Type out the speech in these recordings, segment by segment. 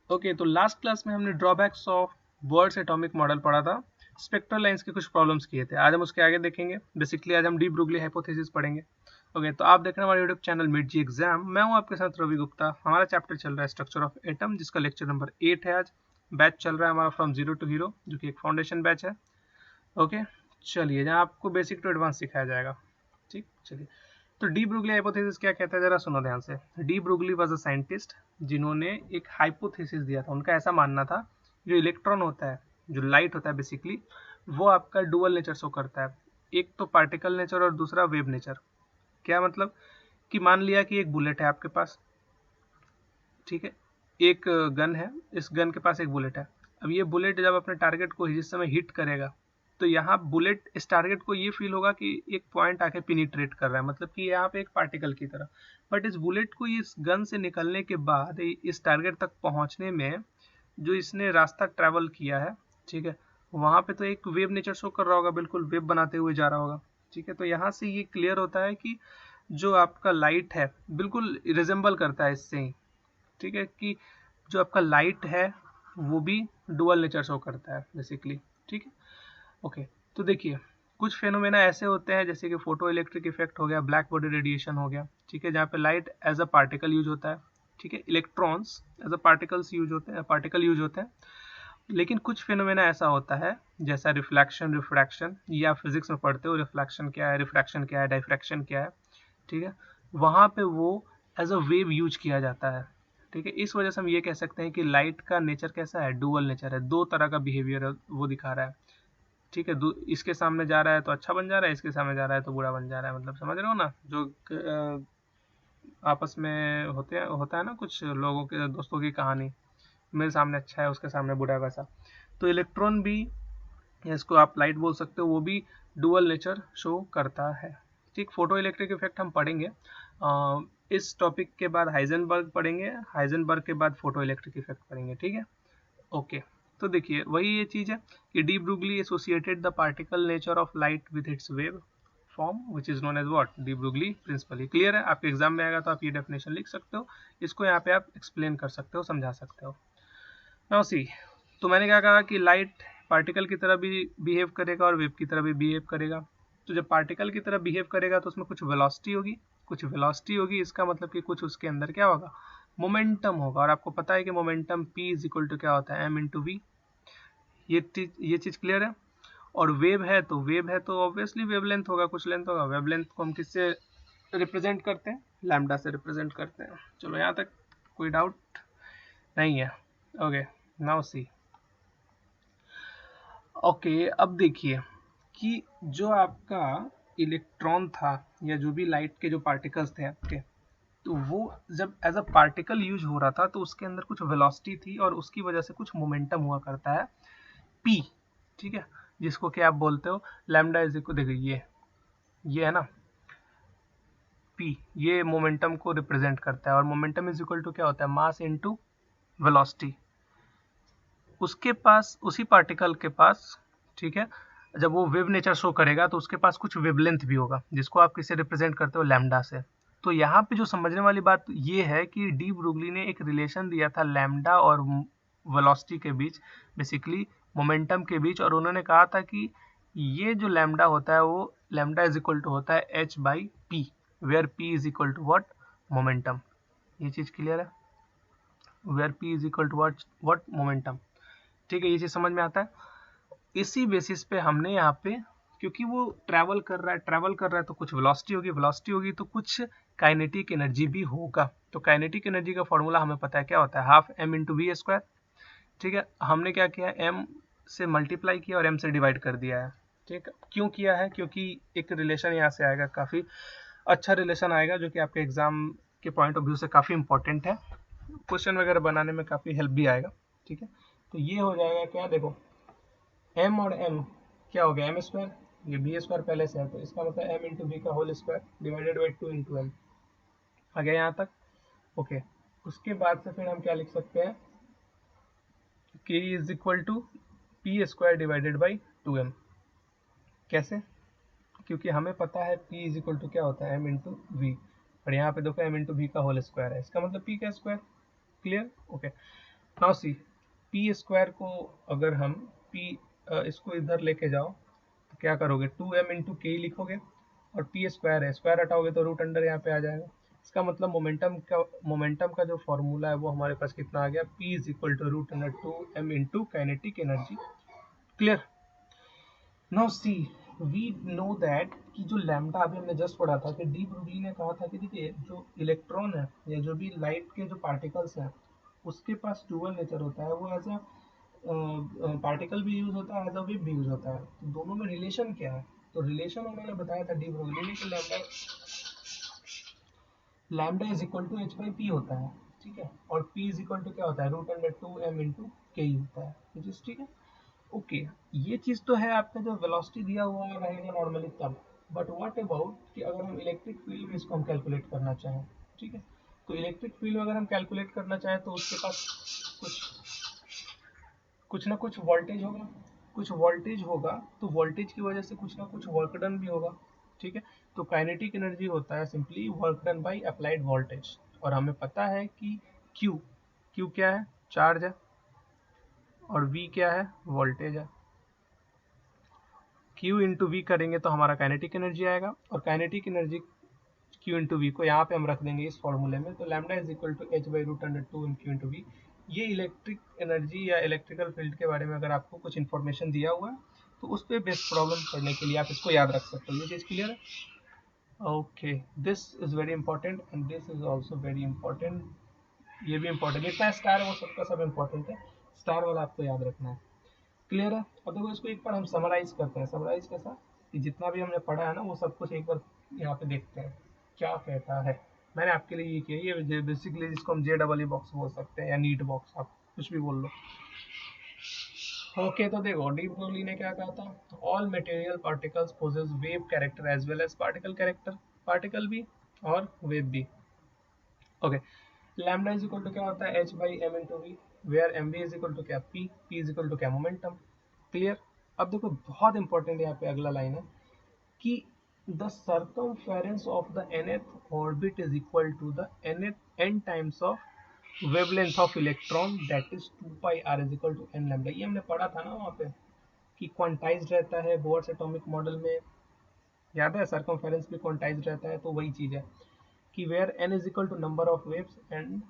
Okay, तो last class में हमने drawbacks of words atomic model पढ़ा था, स्पेक्ट्रल लाइंस के कुछ प्रॉब्लम्स किए थे। आज हम उसके आगे देखेंगे। बेसिकली आज हम डी ब्रुगली हाइपोथेसिस पढ़ेंगे। ओके, तो आप देख रहे हैं हमारे यूट्यूब चैनल मिड जी एग्जाम। मैं हूं आपके साथ रवि गुप्ता। हमारा चैप्टर चल रहा है स्ट्रक्चर ऑफ एटम, जिसका लेक्चर नंबर 8 है आज। बैच चल रहा है हमारा फ्रॉम जीरो टू हीरो, जो कि एक फाउंडेशन बैच है। ओके, चलिए, जहाँ आपको बेसिक टू एडवांस सिखाया जाएगा। ठीक, चलिए। तो डी ब्रुगली हाइपोथेसिस क्या कहता है, जरा सुनो ध्यान से। डी ब्रुगली वाज अ साइंटिस्ट जिन्होंने एक हाइपोथेसिस दिया था। उनका ऐसा मानना था, जो इलेक्ट्रॉन होता है, जो लाइट होता है बेसिकली, वो आपका डुअल नेचर शो करता है। एक तो पार्टिकल नेचर और दूसरा वेव नेचर। क्या मतलब कि मान लिया कि एक बुलेट है आपके पास, ठीक है, एक गन है, इस गन के पास एक बुलेट है। अब ये बुलेट जब अपने टारगेट को जिस समय हिट करेगा, तो यहाँ बुलेट इस टारगेट को ये फील होगा कि एक पॉइंट आके पिनिट्रेट कर रहा है, मतलब कि यहाँ पे एक पार्टिकल की तरह। बट इस बुलेट को इस गन से निकलने के बाद इस टारगेट तक पहुंचने में जो इसने रास्ता ट्रैवल किया है, ठीक है, वहां पे तो एक वेव नेचर शो कर रहा होगा, बिल्कुल वेव बनाते हुए जा रहा होगा। ठीक है, तो यहाँ से ये क्लियर होता है कि जो आपका लाइट है बिल्कुल रिजेंबल करता है इससे ही। ठीक है, कि जो आपका लाइट है वो भी डुअल नेचर शो करता है बेसिकली। ठीक है, ओके। तो देखिए, कुछ फेनोमेना ऐसे होते हैं जैसे कि फोटो इलेक्ट्रिक इफेक्ट हो गया, ब्लैक बॉडी रेडिएशन हो गया, ठीक है, जहाँ पे light as a particle use होता है। ठीक है, electrons as a particles use होते हैं, पार्टिकल यूज होते हैं। लेकिन कुछ फेनोमेना ऐसा होता है जैसा रिफ्लेक्शन, रिफ्रैक्शन, या फिजिक्स में पढ़ते हो रिफ्लेक्शन क्या है, रिफ्रैक्शन क्या है, डाइफ्रैक्शन क्या है। ठीक है, वहाँ पे वो एज अ वेव यूज किया जाता है। ठीक है, इस वजह से हम ये कह सकते हैं कि लाइट का नेचर कैसा है, डुअल नेचर है, दो तरह का बिहेवियर वो दिखा रहा है। ठीक है, इसके सामने जा रहा है तो अच्छा बन जा रहा है, इसके सामने जा रहा है तो बुरा बन जा रहा है। मतलब समझ रहे हो ना, जो आपस में होता है ना कुछ लोगों के दोस्तों की कहानी, मेरे सामने अच्छा है उसके सामने बुरा है, वैसा। तो इलेक्ट्रॉन भी, इसको आप लाइट बोल सकते हो, वो भी डुअल नेचर शो करता है। ठीक, फोटो इलेक्ट्रिक इफेक्ट हम पढ़ेंगे। इस टॉपिक के बाद हाइजेनबर्ग पढ़ेंगे, हाइजेनबर्ग के बाद फोटो इलेक्ट्रिक इफेक्ट पढ़ेंगे। ठीक है, ओके। तो देखिए, वही ये चीज है कि de Broglie associated the particle nature of light with its wave form which is known as what, de Broglie principle. ये क्लियर है, आपके एग्जाम में आएगा तो आप ये डेफिनेशन लिख सकते हो, इसको यहाँ पे आप एक्सप्लेन कर सकते हो, समझा सकते हो। नाउ सी, तो मैंने क्या कहा कि लाइट पार्टिकल की तरह भी बिहेव करेगा और वेव की तरह भी बिहेव करेगा। तो जब पार्टिकल की तरह बिहेव करेगा तो उसमें कुछ वेलोसिटी होगी, कुछ वेलोसिटी होगी, इसका मतलब कि कुछ उसके अंदर क्या होगा, मोमेंटम होगा। और आपको पता है कि momentum p is equal to क्या होता है, m इंटू वी। ये चीज क्लियर है। और वेव है तो ऑब्वियसली वेवलेंथ होगा, कुछ लेंथ होगा। वेवलेंथ को हम किससे रिप्रेजेंट करते हैं, लैम्डा से रिप्रेजेंट करते हैं। चलो, यहाँ तक कोई डाउट नहीं है। ओके, नाउ सी। ओके, अब देखिए कि जो आपका इलेक्ट्रॉन था, या जो भी लाइट के जो पार्टिकल्स थे आपके, तो वो जब एज अ पार्टिकल यूज हो रहा था तो उसके अंदर कुछ वेलोसिटी थी और उसकी वजह से कुछ मोमेंटम हुआ करता है, पी। ठीक है, जिसको कि आप बोलते हो लैम्डा इज इक्वल, देखिए ये है ना पी, ये मोमेंटम को रिप्रेजेंट करता है। और मोमेंटम इज इक्वल टू क्या होता है, मास इनटू वेलोसिटी। उसके पास, उसी पार्टिकल के पास, ठीक है, जब वो वेव नेचर शो करेगा तो उसके पास कुछ वेवलेंथ भी होगा, जिसको आप किससे रिप्रेजेंट करते हो, लैम्डा से। तो यहाँ पे जो समझने वाली बात ये है कि डी ब्रुगली ने एक रिलेशन दिया था लैम्डा और वेलोसिटी के बीच, बेसिकली मोमेंटम के बीच। और उन्होंने कहा था कि ये जो लैम्डा होता है वो लैम्डा इज इक्वल टू होता है h by p, where p is equal to what, momentum. ये चीज क्लियर है, where p is equal to what, momentum. ठीक है, ये चीज समझ में आता है। इसी बेसिस पे हमने यहाँ पे, क्योंकि वो ट्रैवल कर रहा है तो कुछ वेलोसिटी होगी तो कुछ काइनेटिक एनर्जी भी होगा। तो काइनेटिक एनर्जी का फॉर्मूला हमें पता है क्या होता है, half m into v square. ठीक है, हमने क्या किया, m से मल्टीप्लाई किया और m से डिवाइड कर दिया है। ठीक है, क्यों किया है, क्योंकि एक रिलेशन यहाँ से आएगा, काफी अच्छा रिलेशन आएगा, जो कि आपके एग्जाम के पॉइंट ऑफ व्यू से काफी इंपॉर्टेंट है, क्वेश्चन वगैरह बनाने में काफी हेल्प भी आएगा। ठीक है, तो ये हो जाएगा क्या, देखो m और m क्या हो गया, m स्क्वायर, ये b स्क्वायर पहले से है, तो इसका मतलब m इंटू बी का whole square divided by 2 into m। आ गया यहाँ तक, ओके। उसके बाद से फिर हम क्या लिख सकते हैं, k is equal to p square divided by 2m। कैसे, क्योंकि हमें पता है p इज इक्वल टू क्या होता है, m इंटू वी। और यहाँ पे देखो m इंटू वी का होल स्क्वायर है, इसका मतलब p का स्क्वायर। Clear, okay. Now see p square को अगर हम पी इसको इधर लेके जाओ तो क्या करोगे, 2m इंटू के लिखोगे और पी स्क्वायर है, स्क्वायर हटाओगे तो रूट अंडर यहाँ पे आ जाएगा। इसका मतलब मोमेंटम का जो फॉर्मूला है वो हमारे पास कितना आ गया, p is equal to root under 2m into kinetic energy. Clear. Now see we know that कि जो लैम्डा अभी हमने जस्ट पढ़ा था कि डी ब्रोगली ने कहा था कि देखिए जो इलेक्ट्रॉन है या जो भी लाइट के जो पार्टिकल्स हैं उसके पास डुअल नेचर होता है, वो एज अ पार्टिकल भी यूज होता है, एज अ वेव भी यूज होता है। तो दोनों में रिलेशन क्या है, तो रिलेशन उन्होंने बताया था डी ब्रोगली ने कि lambda is equal to h by p होता है, ठीक है, और पी इज इक्वल टू क्या होता है, रूट अंडर 2m इंटू के होता है, विच इज ठीक है। ओके, ये चीज तो है, आपका जो वेलोसिटी दिया हुआ है रहेगा नॉर्मली तब, बट व्हाट अबाउट कि अगर हम इलेक्ट्रिक फील्ड में इसको हम कैलकुलेट करना चाहें, ठीक है, तो इलेक्ट्रिक फील्ड में अगर हम कैलकुलेट करना चाहें तो उसके पास कुछ कुछ ना कुछ वोल्टेज होगा, कुछ वोल्टेज होगा, तो वोल्टेज की वजह से कुछ ना कुछ वर्क डन भी होगा, ठीक है। तो काइनेटिक एनर्जी होता है simply work done by applied voltage, और हमें पता है कि Q Q क्या है, चार्ज है, और V क्या है, वोल्टेज है। Q इंटू वी करेंगे तो हमारा काइनेटिक एनर्जी आएगा, और kinetic energy Q into v को यहाँ पे हम रख देंगे इस फॉर्मूले में, तो lambda is equal to h by root under 2m Q into v. ये इलेक्ट्रिक एनर्जी या इलेक्ट्रिकल फील्ड के बारे में अगर आपको कुछ इन्फॉर्मेशन दिया हुआ है तो उस पर बेस्ट प्रॉब्लम करने के लिए आप इसको याद रख सकते हो। ये चीज़ क्लियर है? Okay, this is very important and this is also very important. ये भी इंपॉर्टेंट, जितना स्टार है वो सबका सब इंपॉर्टेंट है, स्टार वाला आपको याद रखना है। क्लियर है? अब देखो इसको एक बार हम समराइज करते हैं। समराइज कैसा, कि जितना भी हमने पढ़ा है ना वो सब कुछ एक बार यहाँ पे देखते हैं क्या कहता है। मैंने आपके लिए ये किया, ये बेसिकली जिसको हम जे डबल ई बॉक्स बोल सकते हैं या नीट बॉक्स, आप कुछ भी बोल लो। ओके, तो देखो डी ब्रोगली ने क्या कहा था, all material particles possess wave character as well as particle character, particle भी और वेव भी। Okay, lambda is equal to क्या होता है, h by m into v, where m b is equal to क्या, पी इज इक्वल टू क्या, momentum. Clear. अब देखो बहुत इंपॉर्टेंट यहाँ पे अगला लाइन है कि the circumference of the nth orbit is equal to the n times of wavelength of electron, that is 2 pi r is equal to n lambda। ये हमने पढ़ा था ना वहाँ पे कि क्वांटाइज्ड रहता है बोर्स एटॉमिक मॉडल में, याद है, सर्कमफेरेंस भी क्वांटाइज्ड रहता है, तो वही चीज है कि where n is equal to number of waves and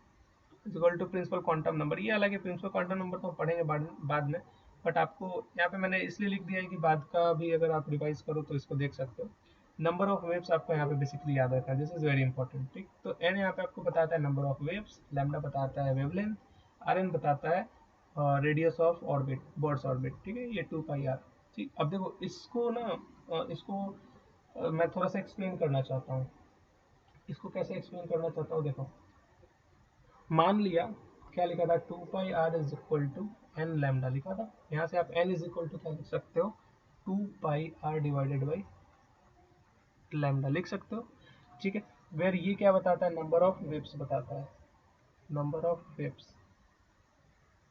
is equal to principal quantum number. ये अलग है, प्रिंसिपल क्वांटम नंबर तो हम पढ़ेंगे बाद में, बट आपको यहाँ पे मैंने इसलिए लिख दिया है कि बाद का भी अगर आप रिवाइज करो तो इसको देख सकते हो। नंबर ऑफ वेव्स आपको यहाँ पे बेसिकली याद रखना है, दिस इज वेरी इंपॉर्टेंट, ठीक। तो एन यहाँ पे आपको बताता है नंबर ऑफ वेव्स, लैम्डा बताता है वेवलेंथ, आर एन बताता है radius of orbit, birds orbit, ठीक है, ये 2 पाई आर। ठीक, अब देखो इसको ना इसको मैं थोड़ा सा एक्सप्लेन करना चाहता हूँ। इसको कैसे एक्सप्लेन करना चाहता हूँ, देखो मान लिया क्या लिखा था, 2 pi r is equal to n lambda लिखा था, यहाँ से आप एन इज इक्वल टू क्या लिख सकते हो, 2 pi are divided by lambda लिख सकते हो, ठीक है। वेर ये क्या बताता है, नंबर ऑफ वेव्स बताता है, नंबर ऑफ वेव्स।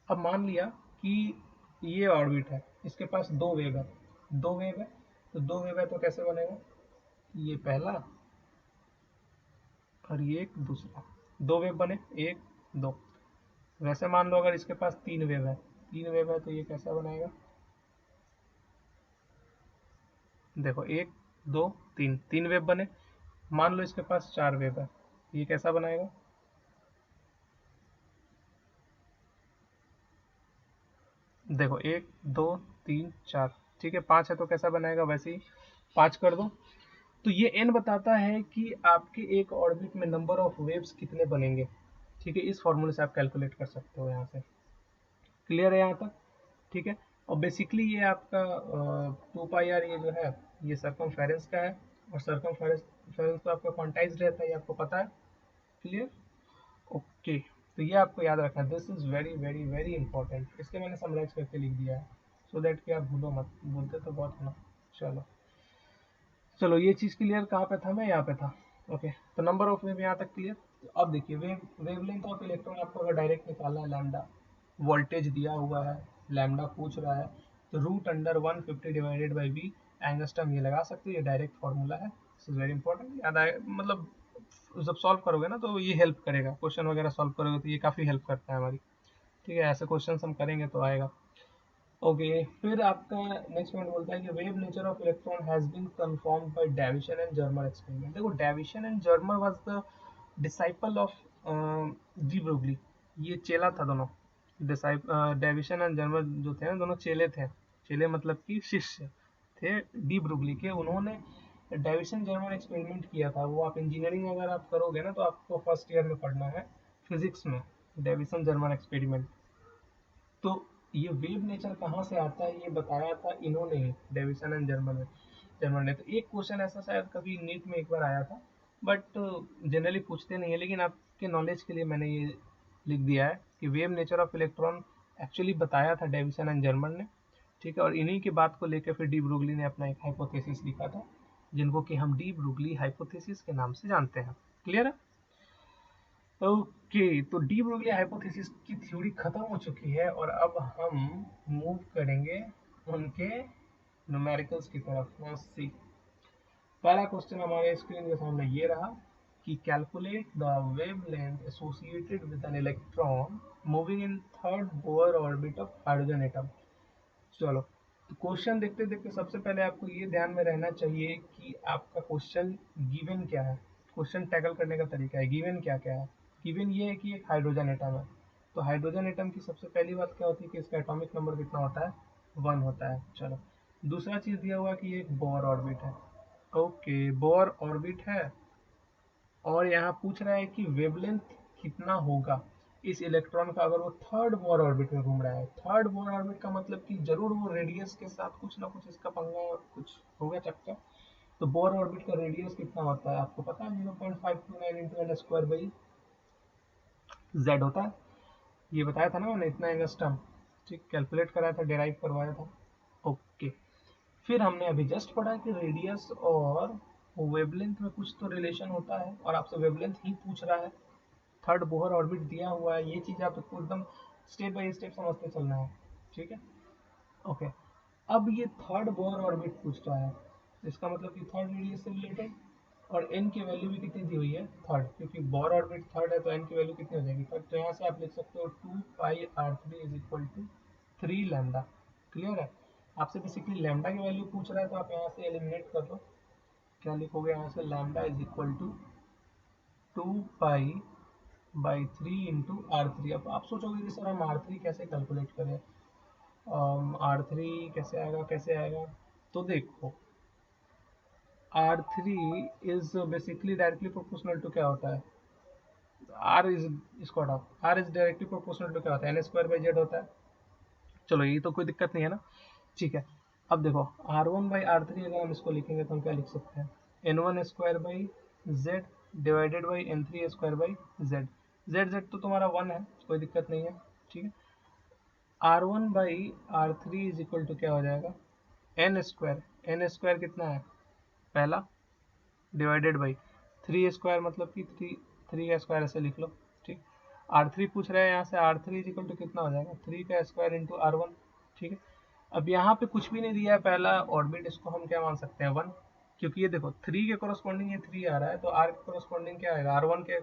अब मान लिया कि ये ऑर्बिट है, इसके पास दो वेव है, दो वेव है, तो दो वेव है तो कैसे बनेगा, ये पहला और ये एक दूसरा, दो वेव बने, एक दो। वैसे मान लो अगर इसके पास तीन वेव है, तीन वेव है तो ये कैसा बनाएगा, देखो एक दो तीन, तीन वेव बने। मान लो इसके पास चार वेव है, ये कैसा बनाएगा, देखो एक दो तीन चार, ठीक है, पांच है तो कैसा बनाएगा, वैसे ही पांच कर दो। तो ये n बताता है कि आपके एक ऑर्बिट में नंबर ऑफ वेव्स कितने बनेंगे, ठीक है। इस फॉर्मूले से आप कैलकुलेट कर सकते हो यहाँ से। क्लियर है यहाँ तक, ठीक है। और बेसिकली ये आपका 2 पाई आर ये जो है ये सर्कमफेरेंस का है, और सर्कमफेरेंस तो आपका क्वांटाइज्ड रहता है, ये आपको पता है। क्लियर। ओके, तो ये आपको याद रखना, this is very very very important, इसलिए मैंने समराइज करके लिख दिया है, सो दैट कि आप भूलो मत, बोलते तो बहुत है ना। चलो चलो, ये चीज़ क्लियर, कहाँ पे था मैं, यहाँ पे था। ओके, तो नंबर ऑफ वेव यहाँ तक क्लियर। तो अब देखिए वेवलेंथ ऑफ इलेक्ट्रॉन आपको अगर डायरेक्ट निकालना है, लैम्डा वोल्टेज दिया हुआ है, लैम्डा पूछ रहा है, तो root under 150 divided by v angstrom ये लगा सकते हो, ये डायरेक्ट फॉर्मूला है, दिस इज वेरी इंपॉर्टेंट, याद आए मतलब जब सॉल्व करोगे ना तो ये हेल्प करेगा, क्वेश्चन वगैरह सॉल्व करोगे तो ये काफ़ी हेल्प करता है हमारी। ठीक है, ऐसे क्वेश्चन हम करेंगे तो आएगा। ओके, फिर आपका नेक्स्ट पॉइंट बोलता है कि wave nature of electron has been confirmed by Davisson and Germer experiment. देखो, Davisson and Germer was the disciple of de Broglie, ये चेला था दोनों। डेविसन एंड जर्मर जो थे ना, दोनों चेले थे। चेले मतलब कि शिष्य थे डी ब्रोगली के। उन्होंने डेविसन जर्मर एक्सपेरिमेंट किया था। वो आप इंजीनियरिंग अगर आप करोगे ना तो आपको फर्स्ट ईयर में पढ़ना है फिजिक्स में, डेविसन जर्मर एक्सपेरिमेंट। तो ये वेव नेचर कहाँ से आता है ये बताया था इन्होंने, डेविसन एंड जर्मन ने। तो एक क्वेश्चन ऐसा शायद कभी नीट में एक बार आया था, बट जनरली पूछते नहीं है, लेकिन आपके नॉलेज के लिए मैंने ये लिख दिया है कि wave nature of electron actually बताया था डेविसन एंड जर्मन ने। ठीक है, और इन्हीं की बात को लेकर फिर डी ब्रूगली ने अपना एक हाइपोथेसिस लिखा था, जिनको कि हम डी ब्रूगली हाइपोथेसिस के नाम से जानते हैं। क्लियर है? ओके, तो डी ब्रोगली हाइपोथेसिस की थ्योरी खत्म हो चुकी है और अब हम मूव करेंगे उनके न्यूमेरिकल्स की तरफ। सी, पहला क्वेश्चन हमारे स्क्रीन के सामने ये रहा कि calculate the wavelength associated with N electron moving in third bore orbit of hydrogen atom. चलो, तो क्वेश्चन देखते देखते सबसे पहले आपको ये ध्यान में रहना चाहिए कि आपका क्वेश्चन गिवन क्या है। क्वेश्चन टैकल करने का तरीका है, गिवन क्या क्या है। गिवन ये है कि एक हाइड्रोजन एटम है, तो हाइड्रोजन एटम की सबसे पहली बात क्या होती है कि इसका एटॉमिक नंबर कितना होता है, 1 होता है। चलो, दूसरा चीज दिया हुआ कि ये एक बोर ऑर्बिट है। ओके, बोर ऑर्बिट है और यहाँ पूछ रहा है कि वेवलेंथ कितना होगा इस इलेक्ट्रॉन का अगर वो थर्ड बोर ऑर्बिट में घूम रहा है। थर्ड बोर ऑर्बिट का मतलब कि जरूर वो रेडियस के साथ कुछ ना कुछ इसका पंगा कुछ होगा चक्कर। तो बोर ऑर्बिट का रेडियस कितना होता है आपको पता है, 0.529 into n square by z होता है। ये बताया था ना मैंने, इतना एंगस्ट्रम। ठीक, कैलकुलेट कराया था, डेराइव करवाया था। ओके, फिर हमने अभी जस्ट पढ़ा कि रेडियस और वेवलेंथ में कुछ तो रिलेशन होता है और आपसे वेवलेंथ ही पूछ रहा है। थर्ड बोहर ऑर्बिट दिया हुआ है, ये चीज आपको एकदम स्टेप बाय स्टेप समझते चलना है। ठीक है, ओके। अब ये थर्ड बोहर ऑर्बिट पूछ रहा है, इसका मतलब कि थर्ड रेडियस से रिलेटेड, और n की वैल्यू भी कितनी दी हुई है, थर्ड, क्योंकि बोहर ऑर्बिट थर्ड है तो n की वैल्यू कितनी हो जाएगी, थर्ड। तो यहाँ से आप लिख सकते हो 2πr3 is equal to 3 lambda. Clear है? आपसे बेसिकली लैम्डा की वैल्यू पूछ रहा है, तो आप यहाँ से एलिमिनेट कर दो। क्या लिखोगे यहाँ से, lambda is equal to 2π/3 into R3। अब आप सोचोगे कि सर हम R3 कैसे कैलकुलेट करें, R3 कैसे आएगा, कैसे आएगा। तो देखो, R3 is basically directly proportional to क्या होता है, R इज इसको हटाओ, R is directly proportional to क्या होता है, n स्क्वायर बाई जेड होता है। चलो, ये तो कोई दिक्कत नहीं है ना। ठीक है, अब देखो R1/R3 अगर हम इसको लिखेंगे तो हम क्या लिख सकते हैं, n1 square by z divided by n3 square by z. Z तो तुम्हारा 1 है, कोई दिक्कत नहीं है। ठीक है, R1/R3 इज इक्वल टू क्या हो जाएगा, एन स्क्वायर कितना है पहला, डिवाइडेड बाई 3 स्क्वायर, मतलब कि 3 का स्क्वायर ऐसे लिख लो। ठीक, R3 पूछ रहे हैं यहाँ से, R3 इज इक्वल टू कितना हो जाएगा, 3 का स्क्वायर इंटू R1। ठीक है, अब यहाँ पे कुछ भी नहीं दिया है पहला ऑर्बिट, इसको हम क्या मान सकते हैं, 1, क्योंकि ये देखो 3 के कोरस्पॉन्डिंग ये 3 आ रहा है, तो R के कोरस्पॉन्डिंग क्या आएगा, R1 के,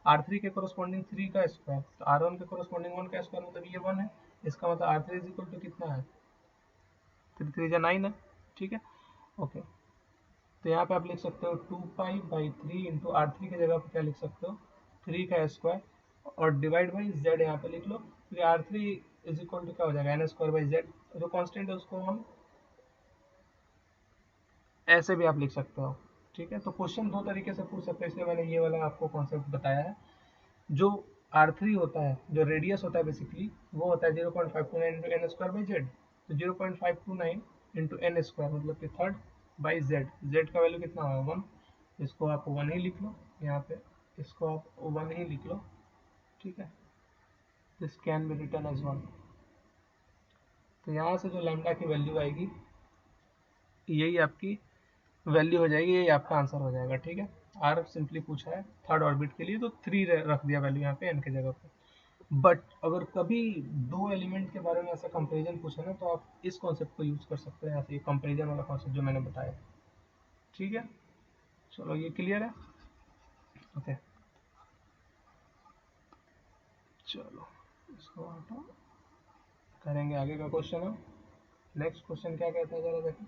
R3 के कोरस्पॉन्डिंग 3 का स्क्वायर, तो R1 के कोरस्पॉन्डिंग 1 का स्क्वायर, मतलब ये 1 है। इसका मतलब R3 इज इक्वल टू कितना है, 3 3 9 है। ठीक है, ओके। तो यहाँ पे आप लिख सकते हो 2π/3 इंटू R3 की जगह पे क्या लिख सकते हो, 3 का स्क्वायर, और डिवाइड बाई जेड यहाँ पे लिख लो, क्योंकि R3 इज इक्वल टू क्या हो जाएगा, n स्क्वायर बाई जेड। जो कांस्टेंट है उसको हम ऐसे भी आप लिख सकते हो। ठीक है, तो क्वेश्चन दो तरीके से पूछ सकते हैं, इसलिए मैंने ये वाला आपको कॉन्सेप्ट बताया है। जो R3 होता है, जो रेडियस होता है बेसिकली, वो होता है 0.529 into n square by z. तो 0.529 इंटू एन स्क्वायर मतलब कि थर्ड बाई जेड, जेड का वैल्यू कितना होगा, 1। इसको आप 1 ही लिख लो यहाँ पे, इसको आप 1 ही लिख लो। ठीक है, this can be written as 1। तो यहाँ से जो लैम्डा की वैल्यू आएगी, यही आपकी वैल्यू हो जाएगी, यही आपका आंसर हो जाएगा। ठीक है, आर सिंपली पूछा है थर्ड ऑर्बिट के लिए, तो 3 रख दिया वैल्यू यहाँ पे एन की जगह पे। बट अगर कभी दो एलिमेंट के बारे में ऐसा कंपेरिजन पूछे ना, तो आप इस कॉन्सेप्ट को यूज कर सकते हैं, ऐसे कंपेरिजन वाला कॉन्सेप्ट जो मैंने बताया। ठीक है, चलो ये क्लियर है। ओके, चलो इसको हटा करेंगे, आगे का क्वेश्चन है। नेक्स्ट क्वेश्चन क्या कहता है जरा देखो।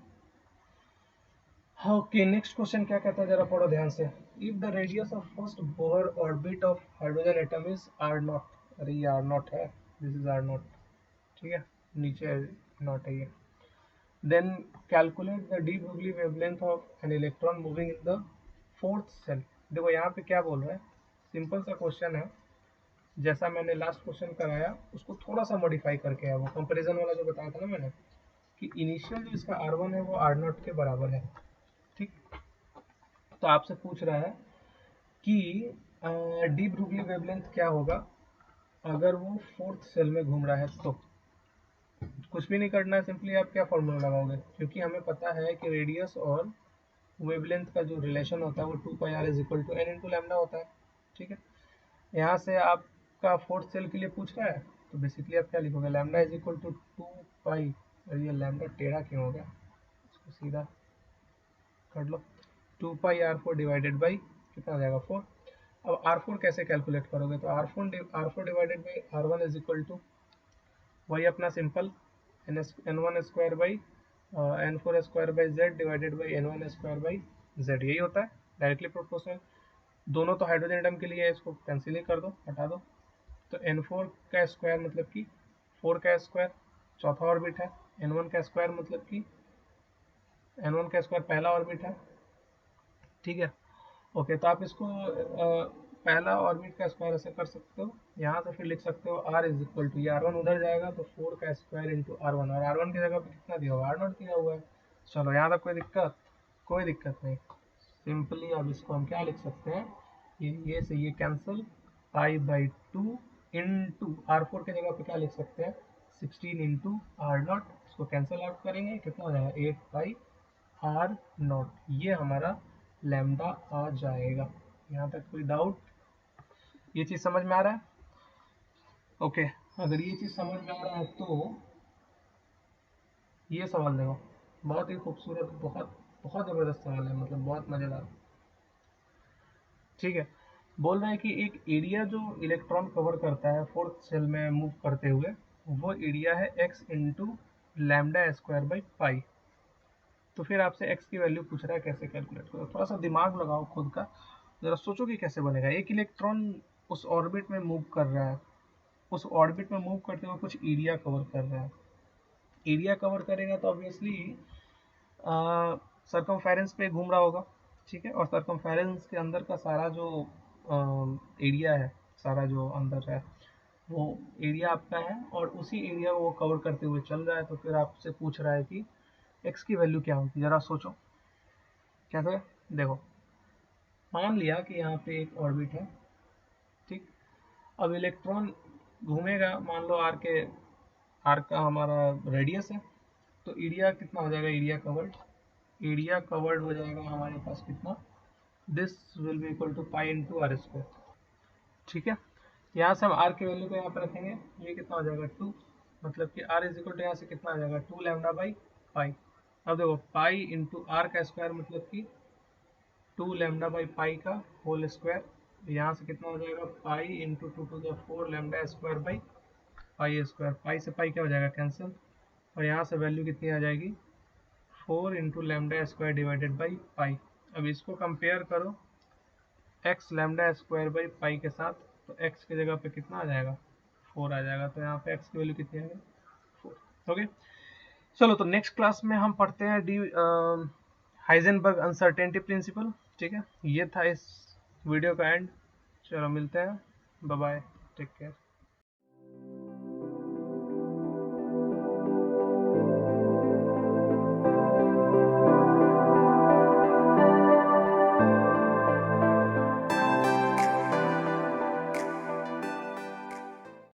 ओके, नेक्स्ट क्वेश्चन क्या कहता है जरा पढ़ो ध्यान से। If the radius of first Bohr orbit of hydrogen atom is r naught, अरे ये आर नॉट है, दिस इज आर नॉट, ठीक है, नीचे नॉट है ये। Then calculate the de Broglie wavelength of an electron moving in the fourth shell. देखो यहाँ पे क्या बोल रहा है, सिंपल सा क्वेश्चन है, जैसा मैंने लास्ट क्वेश्चन कराया उसको थोड़ा सा मॉडिफाई करके है, वो कंपैरिजन वाला जो बताया था ना मैंने, कि इनिशियल जो इसका R1 है वो R0 के बराबर है, ठीक। तो आपसे पूछ रहा है कि डी ब्रोगली वेवलेंथ क्या होगा अगर वो फोर्थ सेल में घूम रहा है। तो कुछ भी नहीं करना है, सिंपली आप क्या फॉर्मूला लगाओगे, क्योंकि हमें पता है कि रेडियस और वेवलेंथ का जो रिलेशन होता है वो 2πr is equal to n into lambda होता है, ठीक है। यहाँ से आपका फोर्थ सेल के लिए पूछ रहा है, तो बेसिकली आप क्या लिखोगे, लैम्डा इज इक्वल टू 2π, और ये लैम्डा टेढ़ा क्यों हो गया, इसको सीधा कर लो, 2πr4 डिवाइडेड बाई कितना हो जाएगा 4। अब R4 कैसे कैलकुलेट करोगे, तो R4 divided by R1 is equal to वही अपना simple n1 square by n4 square by z divided by n1 square by z, यही होता है डायरेक्टली प्रोपोर्शनल। दोनों तो हाइड्रोजन एटम के लिए है, इसको कैंसिल ही कर दो, हटा दो। तो n4 का स्क्वायर मतलब कि 4 का स्क्वायर, चौथा ऑर्बिट है। n1 का स्क्वायर मतलब कि n1 का स्क्वायर पहला ऑर्बिट है, ठीक है। ओके, तो आप इसको पहला ऑर्बिट का स्क्वायर ऐसे कर सकते हो, यहाँ से फिर लिख सकते हो r इज इक्वल टू, ये R1 उधर जाएगा तो 4 का स्क्वायर इंटू R1, और R1 की जगह पे कितना दिया हुआ है, R0 दिया हुआ है। चलो यहाँ तक कोई दिक्कत, कोई दिक्कत नहीं। सिंपली अब इसको हम क्या लिख सकते हैं, ये से ये कैंसिल, π/2 इंटू R4 की जगह पे क्या लिख सकते हैं, 16 इंटू R0, इसको कैंसिल आउट करेंगे, कितना हो जाएगा 8πr0, ये हमारा लैम्डा आ जाएगा। यहाँ तक कोई डाउट, ये चीज समझ में आ रहा है? ओके, अगर ये चीज समझ में आ रहा है तो ये सवाल देखो, बहुत ही खूबसूरत, बहुत बहुत जबरदस्त सवाल है, मतलब बहुत मजेदार, ठीक है। बोल रहे हैं कि एक एरिया जो इलेक्ट्रॉन कवर करता है फोर्थ सेल में मूव करते हुए, वो एरिया है x into lambda square by पाई। तो फिर आपसे x की वैल्यू पूछ रहा है, कैसे कैलकुलेट करो, थोड़ा सा दिमाग लगाओ खुद का, जरा सोचो कि कैसे बनेगा। एक इलेक्ट्रॉन उस ऑर्बिट में मूव कर रहा है, उस ऑर्बिट में मूव करते हुए कुछ एरिया कवर कर रहा है, एरिया कवर करेगा तो ऑब्वियसली सरकमफेरेंस पे घूम रहा होगा, ठीक है। और सरकमफेरेंस के अंदर का सारा जो एरिया है, सारा जो अंदर है वो एरिया आपका है, और उसी एरिया को वो कवर करते हुए चल रहा है। तो फिर आपसे पूछ रहा है कि x की वैल्यू क्या होगी, जरा सोचो कैसे। देखो, मान लिया कि यहाँ पे एक ऑर्बिट है, ठीक। अब इलेक्ट्रॉन घूमेगा, मान लो आर का हमारा रेडियस है, तो एरिया कितना हो जाएगा, एरिया कवर्ड हो जाएगा हमारे पास कितना, this will be equal to pi into r square, ठीक है। यहाँ से हम आर की वैल्यू को यहाँ पे रखेंगे, ये कितना हो जाएगा 2, मतलब कि आर इज इक्वल टू यहाँ से कितना आ जाएगा 2 लैम्डा बाई पाई। अब देखो पाई इंटू आर का स्क्वायर मतलब कि 2 लैम्डा बाई पाई का होल स्क्वायर, यहाँ से कितना हो जाएगा pi into 2 to the 4 lambda square by pi square, pi से पाई क्या हो जाएगा कैंसिल, और यहाँ से वैल्यू कितनी आ जाएगी 4 into lambda square divided by pi. अब इसको कंपेयर करो x लैम्डा स्क्वायर बाई पाई के साथ, तो x की जगह पे कितना आ जाएगा 4 आ जाएगा, तो यहाँ पे x की वैल्यू कितनी आएगी 4। ओके, चलो तो नेक्स्ट क्लास में हम पढ़ते हैं डी हाइजेनबर्ग अनसर्टेनिटी प्रिंसिपल, ठीक है। ये था इस वीडियो का एंड, चलो मिलते हैं, बाय बाय, टेक केयर।